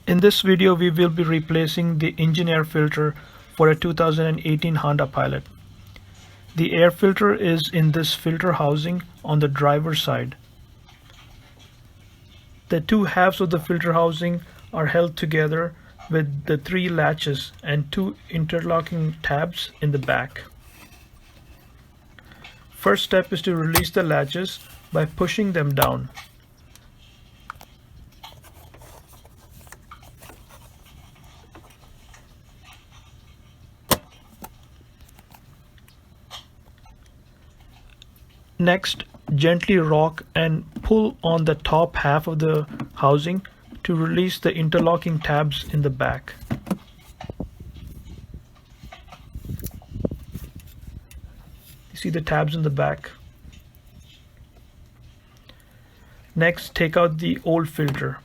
In this video, we will be replacing the engine air filter for a 2018 Honda Pilot. The air filter is in this filter housing on the driver's side. The two halves of the filter housing are held together with the three latches and two interlocking tabs in the back. First step is to release the latches by pushing them down. Next, gently rock and pull on the top half of the housing to release the interlocking tabs in the back. You see the tabs in the back. Next, take out the old filter.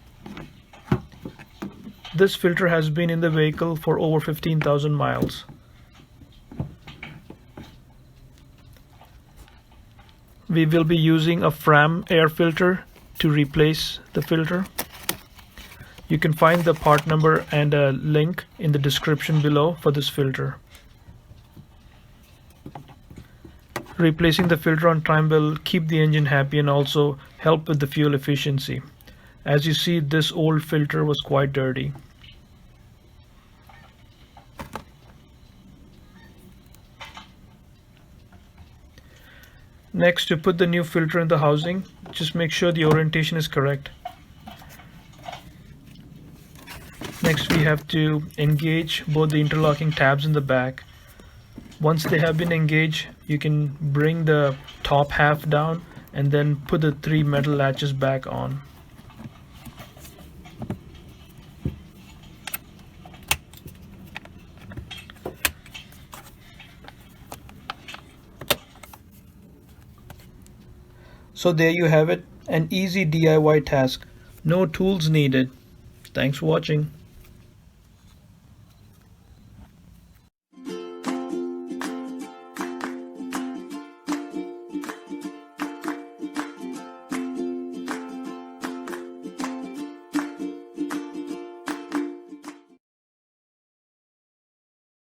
This filter has been in the vehicle for over 15,000 miles. We will be using a Fram air filter to replace the filter. You can find the part number and a link in the description below for this filter. Replacing the filter on time will keep the engine happy and also help with the fuel efficiency. As you see, this old filter was quite dirty. Next, to put the new filter in the housing, just make sure the orientation is correct. Next, we have to engage both the interlocking tabs in the back. Once they have been engaged, you can bring the top half down and then put the three metal latches back on. So there you have it, an easy DIY task. No tools needed. Thanks for watching.